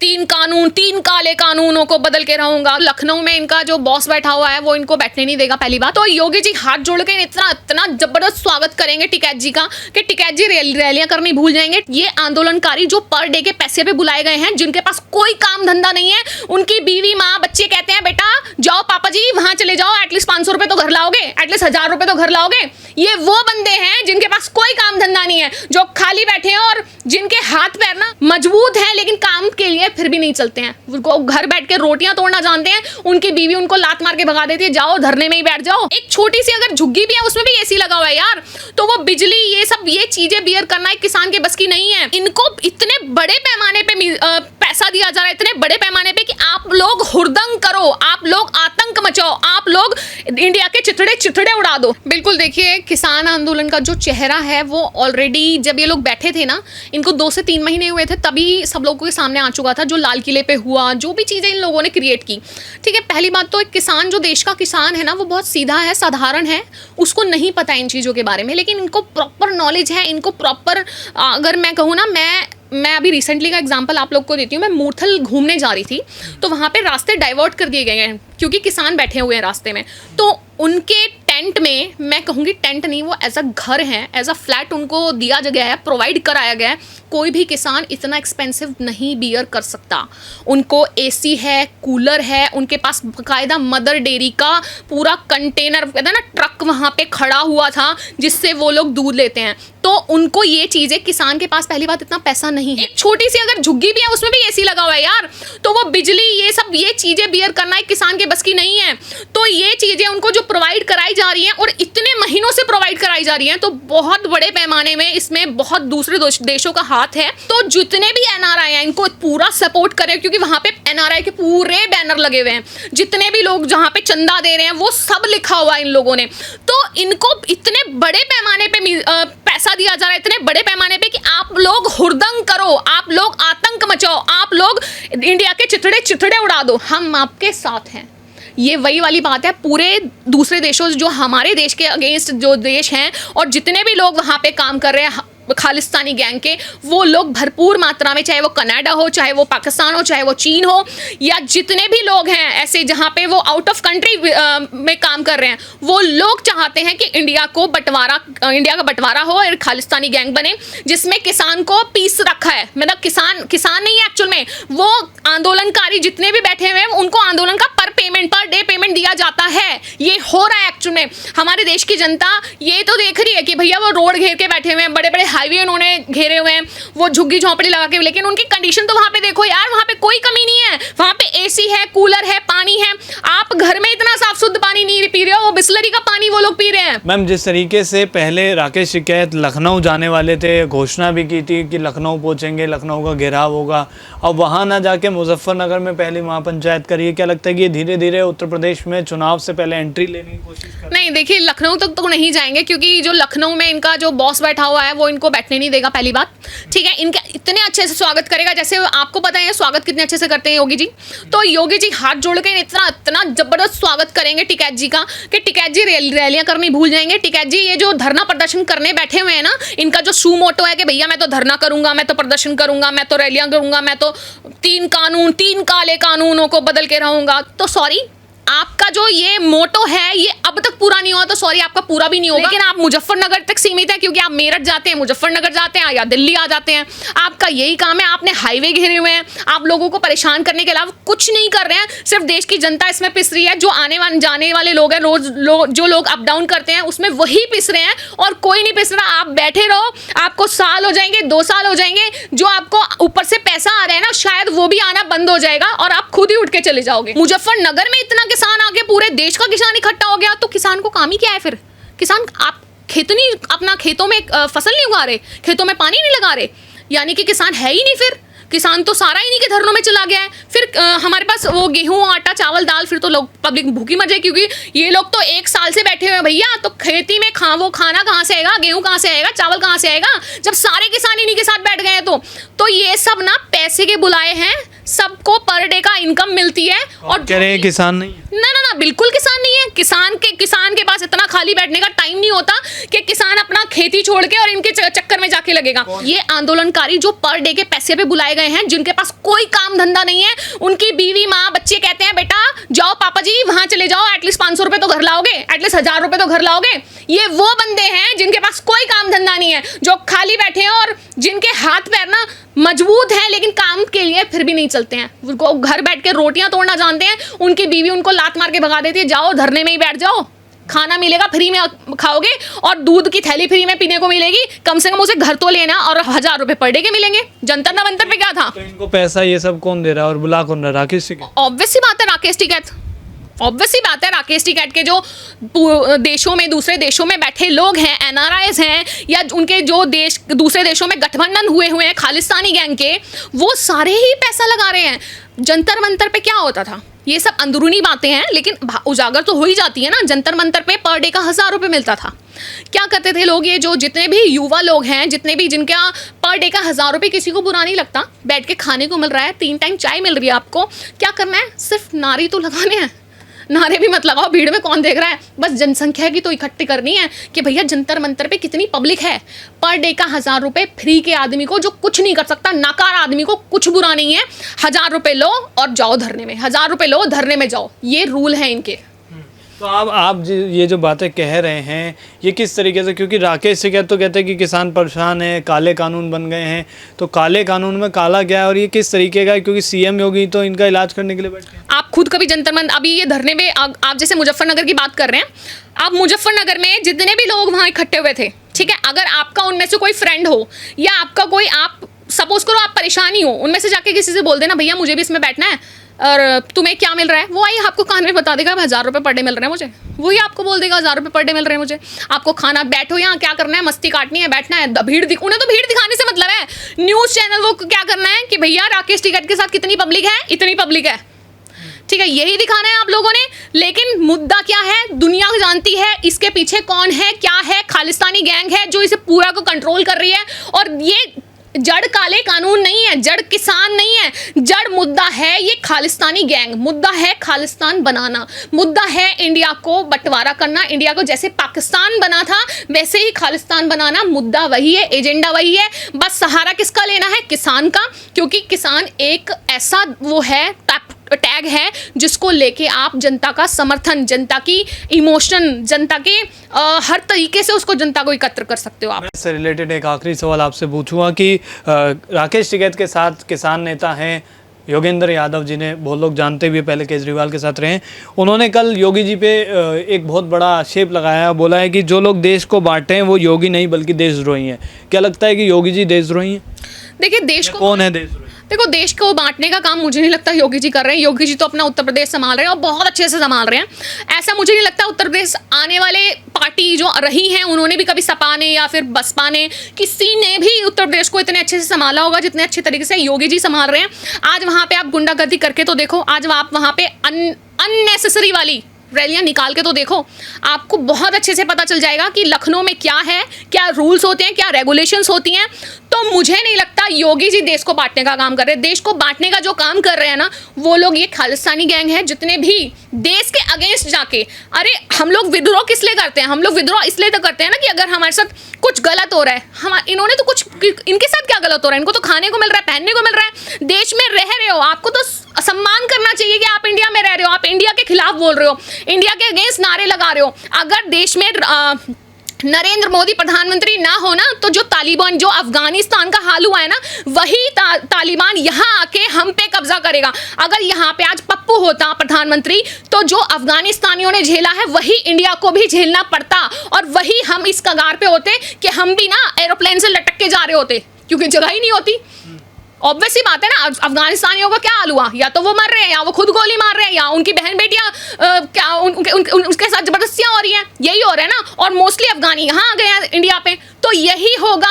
तीन काले कानूनों को बदल के रहूंगा। लखनऊ में इनका जो बॉस बैठा हुआ है वो इनको बैठने नहीं देगा। पहली बात तो योगी जी हाथ जोड़ के इतना जबरदस्त स्वागत करेंगे टिकैत जी का कि टिकैत जी रैलियां करनी भूल जाएंगे। ये आंदोलनकारी जो पर डे के पैसे पे बुलाए गए हैं, जिनके पास कोई काम धंधा नहीं है, उनकी बीवी माँ बच्चे कहते हैं बेटा जाओ पापा जी वहां चले जाओ, एटलीस्ट 500 रुपए तो घर लाओगे, एटलीस्ट 1000 रुपए तो घर लाओगे। ये वो बंदे हैं जिनके पास कोई काम धंधा नहीं है, जो खाली बैठे हैं और जिनके हाथ पैर ना मजबूत है लेकिन काम के लिए फिर भी नहीं चलते हैं। उनको घर बैठ के रोटियां तोड़ना जानते हैं, उनकी बीवी उनको लात मार के भगा देती है, जाओ धरने में ही बैठ जाओ। एक छोटी सी अगर झुग्गी भी है उसमें भी एसी लगा हुआ है यार, तो वो बिजली ये चीजें बियर करना एक किसान के बस की नहीं है। इनको इतने बड़े पैमाने पे पैसा दिया जा रहा है, इतने बड़े पैमाने पे कि आप लोग हुड़दंग करो, आप लोग आतंक मचाओ, आप लोग इंडिया के चिथड़े उड़ा दो। बिल्कुल देखिए, किसान आंदोलन का जो चेहरा है वो ऑलरेडी जब ये लोग बैठे थे ना, इनको 2 से 3 महीने हुए थे, तभी सब लोगों के सामने आ चुका था। जो लाल किले पे हुआ, जो भी चीजें इन लोगों ने क्रिएट की, ठीक है। पहली बात तो एक किसान, जो देश का किसान है ना, वो बहुत सीधा है, साधारण है, उसको नहीं पता इन चीजों के बारे में, लेकिन इनको प्रॉपर नॉलेज है, इनको प्रॉपर, अगर मैं कहूँ ना, मैं अभी रिसेंटली का एग्जांपल आप लोग को देती हूँ। मैं मूर्थल घूमने जा रही थी, तो वहाँ पे रास्ते डाइवर्ट कर दिए गए हैं क्योंकि किसान बैठे हुए हैं रास्ते में। तो उनके टेंट में, मैं कहूँगी टेंट नहीं, वो एज अ घर है, एज अ फ्लैट उनको दिया गया है, प्रोवाइड कराया गया है। कोई भी किसान इतना एक्सपेंसिव नहीं बियर कर सकता। उनको एसी है, कूलर है, उनके पास बाकायदा मदर डेयरी का पूरा कंटेनर, कहते हैं ना, ट्रक वहाँ पे खड़ा हुआ था जिससे वो लोग दूध लेते हैं। तो उनको ये चीज़ें, किसान के पास पहली बात इतना पैसा नहीं है। एक छोटी सी अगर झुग्गी भी है उसमें भी एसी लगा हुआ है यार, तो वो बिजली ये चीज़ें बियर करना एक किसान के बस की नहीं है। तो ये चीज़ें उनको जो प्रोवाइड कराई जा रही हैं, और इतने महीनों से प्रोवाइड कराई जा रही हैं, तो बहुत बड़े पैमाने में इसमें बहुत दूसरे देशों का हाथ है। तो जितने भी एनआरआई हैं, इनको पूरा सपोर्ट करें, क्योंकि वहाँ पे एनआरआई के पूरे बैनर लगे हुए हैं। जितने भी लोग जहाँ पे चंदा दे रहे हैं वो सब लिखा हुआ है इन लोगों ने। तो इनको इतने बड़े पैमाने पे पैसा दिया जा रहा है, इतने बड़े पैमाने पे कि आप लोग हुड़दंग करो, आप लोग आतंक मचाओ, आप लोग इंडिया के चिथड़े उड़ा दो, हम आपके साथ हैं। ये वही वाली बात है। पूरे दूसरे देशों, जो हमारे देश के अगेंस्ट जो देश हैं, और जितने भी लोग वहाँ पे काम कर रहे हैं खालिस्तानी गैंग के, वो लोग भरपूर मात्रा में, चाहे वो कनाडा हो, चाहे वो पाकिस्तान हो, चाहे वो चीन हो, या जितने भी लोग हैं ऐसे जहाँ पे वो आउट ऑफ कंट्री में काम कर रहे हैं, वो लोग चाहते हैं कि इंडिया का बंटवारा हो और खालिस्तानी गैंग बने, जिसमें किसान को पीस रखा है। मतलब किसान नहीं है एक्चुअल में, वो आंदोलनकारी जितने भी बैठे हुए हैं उनको आंदोलन का पर डे पेमेंट दिया जाता है। ये हो रहा है एक्चुअल में। हमारे देश की जनता ये तो देख रही है कि भैया वो रोड घेर के बैठे हुए हैं, बड़े बड़े हाईवे उन्होंने घेरे हुए हैं, वो झुग्गी झोंपड़ी लगा के, लेकिन उनकी कंडीशन तो वहां पे देखो यार, वहां पे कोई कमी नहीं है। वहां पे एसी है, कूलर है, पानी है। आप घर में इतना साफ शुद्ध पानी नहीं पी रहे हो, वो बिस्लरी का पानी वो लोग पी रहे हैं। मैम, जिस तरीके से पहले राकेश टिकैत लखनऊ जाने वाले थे, घोषणा भी की थी कि लखनऊ पहुंचेंगे, लखनऊ का घेराव होगा, अब वहां ना जाके मुजफ्फरनगर में पहली महापंचायत करिए। क्या लगता है कि ये धीरे धीरे उत्तर प्रदेश में चुनाव से पहले एंट्री लेने की कोशिश कर? नहीं, देखिए, लखनऊ तक तो नहीं जाएंगे, क्योंकि जो लखनऊ में इनका जो बॉस बैठा हुआ है वो इनको बैठने नहीं देगा। पहली बात, ठीक है, इनका इतने अच्छे से स्वागत करेगा, जैसे आपको पता है स्वागत कितने अच्छे से करते हैं योगी जी। तो योगी जी हाथ जोड़ के इतना जबरदस्त स्वागत करेंगे टिकैत जी का कि टिकैत जी रैलियां करनी भूल जाएंगे। टिकैत जी ये जो धरना प्रदर्शन करने बैठे हुए हैं ना, इनका जो शू मोटो है कि भैया मैं तो धरना करूंगा, मैं तो प्रदर्शन करूंगा, मैं तो रैलियां करूंगा, मैं तो 3 काले कानूनों को बदल के रहूंगा। तो सॉरी, आपका जो ये मोटो है ये अब तक पूरा नहीं हुआ, तो सॉरी आपका पूरा भी नहीं होगा। लेकिन आप मुजफ्फरनगर तक सीमित है, क्योंकि आप मेरठ जाते हैं, मुजफ्फरनगर जाते हैं या दिल्ली आ जाते हैं, आपका यही काम है। आपने हाईवे घेरे हुए हैं, आप लोगों को परेशान करने के अलावा कुछ नहीं कर रहे हैं। सिर्फ देश की जनता इसमें पिस रही है, जो जाने वाले लोग हैं, जो लोग अप डाउन करते हैं उसमें वही पिस रहे हैं, और कोई नहीं पिस रहा। आप बैठे रहो, आपको साल हो जाएंगे, 2 साल हो जाएंगे, जो आपको ऊपर से पैसा आ रहा है ना, शायद वो भी आना बंद हो जाएगा और आप खुद ही उठ के चले जाओगे। मुजफ्फरनगर में इतना किसान आके पूरे देश का किसान इकट्ठा हो गया, तो किसान को काम ही क्या है फिर? किसान, आप अपना खेतों में फसल नहीं उगा रहे, खेतों में पानी नहीं लगा रहे, यानी कि किसान है ही नहीं। फिर किसान तो सारा इन्हीं के धरनों में चला गया है। फिर हमारे पास वो गेहूं, आटा, चावल, दाल, फिर तो लोग पब्लिक भूखी मर जाए, क्योंकि ये लोग तो 1 साल से बैठे हुए हैं भैया। तो खेती में वो खाना कहाँ से आएगा, गेहूं कहाँ से आएगा, चावल कहाँ से आएगा, जब सारे किसान इन्हीं के साथ बैठ गए हैं। तो ये सब ना पैसे के बुलाए हैं, सबको पर डे का इनकम मिलती है। और कह रहे हैं किसान नहीं है। ना बिल्कुल किसान नहीं है। किसान के पास इतना खाली बैठने का टाइम नहीं होता कि किसान अपना खेती छोड़ के और इनके चक्कर में जाके लगेगा। ये आंदोलनकारी जो पर डे के पैसे पे बुलाए गए हैं, जिनके पास कोई काम धंधा नहीं है, उनकी बीवी माँ बच्चे कहते हैं बेटा जाओ पापा जी वहां चले जाओ, एटलीस्ट 500 रुपए तो घर लाओगे, एटलीस्ट 1000 रुपए तो घर लाओगे। ये वो बंदे हैं जिनके पास कोई काम धंधा नहीं है, जो खाली बैठे हैं और जिनके हाथ पैर ना मजबूत हैं लेकिन काम के लिए फिर भी नहीं चलते हैं। उनको घर बैठ के रोटियां तोड़ना जानते हैं, उनकी बीवी उनको लात मार के भगा देती है, जाओ धरने में ही बैठ जाओ, खाना मिलेगा फ्री में खाओगे और दूध की थैली फ्री में पीने को मिलेगी, कम से कम उसे घर तो लेना, और 1000 रुपए पर डे के मिलेंगे। जंतर ना मंतर पे क्या था? तो इनको पैसा ये सब कौन दे रहा है और बुला कौन रहा है? राकेश टिकैत। ऑब्वियस सी बात है राकेश टिकैत। ऑब्वियस सी बात है राकेश टिकैत के जो देशों में दूसरे देशों में बैठे लोग हैं, एनआरआईज हैं, या उनके जो देश दूसरे देशों में गठबंधन हुए हैं खालिस्तानी गैंग के, वो सारे ही पैसा लगा रहे हैं। जंतर मंतर पे क्या होता था? ये सब अंदरूनी बातें हैं लेकिन उजागर तो हो ही जाती है ना। जंतर मंतर पे पर डे का 1000 रुपये मिलता था। क्या करते थे लोग, ये जो जितने भी युवा लोग हैं, जितने भी जिनका पर डे का 1000 रुपये किसी को बुरा नहीं लगता, बैठ के खाने को मिल रहा है, 3 टाइम चाय मिल रही है, आपको क्या करना है? सिर्फ नारे तो लगाने हैं। नारे भी मत लगाओ, भीड़ में कौन देख रहा है, बस जनसंख्या की तो इकट्ठी करनी है कि भैया जंतर मंतर पे कितनी पब्लिक है। पर डे का 1000 रुपये फ्री के आदमी को, जो कुछ नहीं कर सकता, नाकार आदमी को कुछ बुरा नहीं है। 1000 रुपये लो और जाओ धरने में, 1000 रुपये लो धरने में जाओ, ये रूल है इनके। तो आप ये जो बातें कह रहे हैं ये किस तरीके से, क्योंकि राकेश टिकैत तो कहते हैं कि किसान परेशान है, काले कानून बन गए हैं, तो काले कानून में काला क्या है और ये किस तरीके का है? क्योंकि सीएम योगी तो इनका इलाज करने के लिए बैठे हैं। आप खुद कभी जंतर मंतर, अभी ये धरने में आप जैसे मुजफ्फरनगर की बात कर रहे हैं, आप मुजफ्फरनगर में जितने भी लोग वहाँ इकट्ठे हुए थे, ठीक है, अगर आपका उनमें से कोई फ्रेंड हो या आपका कोई, आप सपोज करो आप परेशानी हो, उनमें से जाके किसी से बोल देना भैया मुझे भी इसमें बैठना है और तुम्हें क्या मिल रहा है, वो आइए आपको कान में बता देगा 1000 रुपये पर डे मिल रहे हैं मुझे, वही आपको बोल देगा 1000 रुपये पर डे मिल रहे हैं मुझे। आपको खाना, बैठो यहाँ, क्या करना है, मस्ती काटनी है, बैठना है, उन्हें तो भीड़ दिखाने से मतलब है। न्यूज़ चैनल वो क्या करना है कि भैया राकेश टिकैत के साथ कितनी पब्लिक है, इतनी पब्लिक है, ठीक है, यही दिखाना है आप लोगों ने। लेकिन मुद्दा क्या है, दुनिया जानती है इसके पीछे कौन है, क्या है, खालिस्तानी गैंग है जो इसे पूरा को कंट्रोल कर रही है। और ये जड़ काले कानून नहीं है, जड़ किसान नहीं है, जड़ मुद्दा है ये खालिस्तानी गैंग, मुद्दा है खालिस्तान बनाना, मुद्दा है इंडिया को बंटवारा करना, इंडिया को जैसे पाकिस्तान बना था वैसे ही खालिस्तान बनाना, मुद्दा वही है, एजेंडा वही है। बस सहारा किसका लेना है? किसान का, क्योंकि किसान एक ऐसा वो है, टैग है जिसको लेके आप जनता का समर्थन, जनता की इमोशन, जनता के हर तरीके से उसको जनता को एकत्र कर सकते हो आप। इससे रिलेटेड एक आखिरी सवाल आपसे पूछूंगा कि राकेश टिकैत के साथ किसान नेता हैं योगेंद्र यादव, जिन्हें बहुत लोग जानते भी, पहले केजरीवाल के साथ रहे। उन्होंने कल योगी जी पे एक बहुत बड़ा आक्षेप लगाया, बोला है कि जो लोग देश को बांटे हैं वो योगी नहीं बल्कि देशद्रोही हैं। क्या लगता है कि योगी जी देशद्रोही हैं? देखिए देश को कौन है देशद्रोही? देखो देश को बांटने का काम मुझे नहीं लगता योगी जी कर रहे हैं। योगी जी तो अपना उत्तर प्रदेश संभाल रहे हैं और बहुत अच्छे से संभाल रहे हैं। ऐसा मुझे नहीं लगता उत्तर प्रदेश आने वाले पार्टी जो रही हैं उन्होंने भी कभी सपा ने या फिर बसपा ने, किसी ने भी उत्तर प्रदेश को इतने अच्छे से संभाला होगा जितने अच्छे तरीके से योगी जी संभाल रहे हैं। आज वहाँ पे आप गुंडागर्दी करके तो देखो, आज आप वहाँ पे अननेसेसरी वाली रैलियां निकाल के तो देखो, आपको बहुत अच्छे से पता चल जाएगा कि लखनऊ में क्या है, क्या रूल्स होते हैं, क्या रेगुलेशंस होती हैं। तो मुझे नहीं लगता योगी जी देश को बांटने का काम कर रहे हैं। देश को बांटने का जो काम कर रहे हैं ना वो लोग ये खालिस्तानी गैंग है, जितने भी देश के अगेंस्ट जाके, अरे हम लोग विद्रोह किस लिए करते हैं? हम लोग विद्रोह इसलिए तो करते हैं ना कि अगर हमारे साथ कुछ गलत हो रहा है, इन्होंने तो कुछ, इनके साथ क्या गलत हो रहा है? इनको तो खाने को मिल रहा है, पहनने को मिल रहा है, देश में रह रहे हो, आपको तो सम्मान करना चाहिए कि आप इंडिया में रह रहे हो, आप इंडिया के खिलाफ बोल रहे हो, इंडिया के अगेंस्ट नारे लगा रहे हो। अगर देश में नरेंद्र मोदी प्रधानमंत्री ना हो ना तो जो तालिबान, जो अफगानिस्तान का हाल हुआ है ना, वही तालिबान यहाँ आके हम पे कब्जा करेगा। अगर यहाँ पे आज पप्पू होता प्रधानमंत्री तो जो अफगानिस्तानियों ने झेला है वही इंडिया को भी झेलना पड़ता, और वही हम इस कगार पे होते कि हम भी ना एरोप्लेन से लटक के जा रहे होते, क्योंकि जगह ही नहीं होती। ऑब्वियस ही बात है ना, अफगानिस्तानियों का क्या हाल हुआ, या तो वो मर रहे हैं या वो खुद गोली मार रहे हैं या उनकी बहन बेटियां क्या उनके साथ जबरदस्तियां हो रही हैं, यही हो रहा है ना। और मोस्टली अफगानी यहाँ आ गए हैं इंडिया पे, तो यही होगा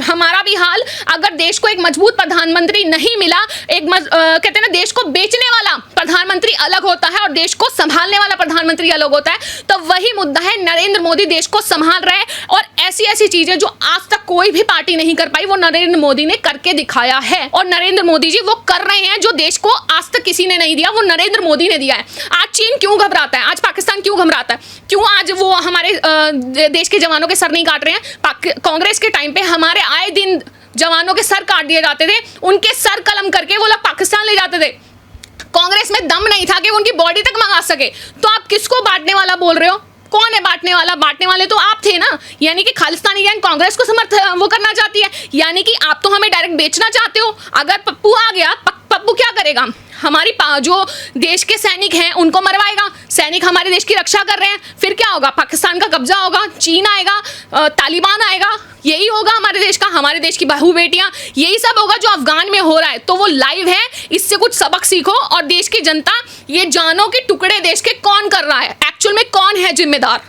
हमारा भी हाल अगर देश को एक मजबूत प्रधानमंत्री नहीं मिला। कहते हैं ना, देश को बेचने वाला प्रधानमंत्री अलग होता है और देश को संभालने वाला प्रधानमंत्री अलग होता है। तो वही मुद्दा है, नरेंद्र मोदी देश को संभाल रहे हैं और ऐसी ऐसी चीजें जो आज तक कोई भी पार्टी नहीं कर पाई वो नरेंद्र मोदी ने करके दिखाया है। और नरेंद्र मोदी जी वो कर रहे हैं जो देश को आज तक किसी ने नहीं दिया, वो नरेंद्र मोदी ने दिया है। आज चीन क्यों घबराता है, आज पाकिस्तान क्यों घबराता है, क्यों आज वो हमारे देश के जवानों के सर नहीं काट रहे हैं। कांग्रेस के टाइम पे हमारे आए दिन जवानों के सर काट दिए जाते थे, उनके सर कलम करके वो लोग पाकिस्तान ले जाते थे। कांग्रेस में दम नहीं था कि उनकी बॉडी तक मंगा सके। तो आप किसको बांटने वाला बोल रहे हो? कौन है बांटने वाला? बांटने वाले तो आप थे ना। यानी कि खालिस्तानी गैंग कांग्रेस को वो करना चाहती है, यानी कि आप तो हमें डायरेक्ट बेचना चाहते हो। अगर पप्पू आ गया, पप्पू क्या करेगा? हमारी जो देश के सैनिक हैं उनको मरवाएगा। सैनिक हमारे देश की रक्षा कर रहे हैं, फिर क्या होगा? पाकिस्तान का कब्जा होगा, चीन आएगा, तालिबान आएगा, यही होगा हमारे देश का, हमारे देश की बहू बेटियां, यही सब होगा जो अफगान में हो रहा है। तो वो लाइव है, इससे कुछ सबक सीखो। और देश की जनता, ये जानो कि टुकड़े देश के कौन कर रहा है, एक्चुअल में कौन है जिम्मेदार।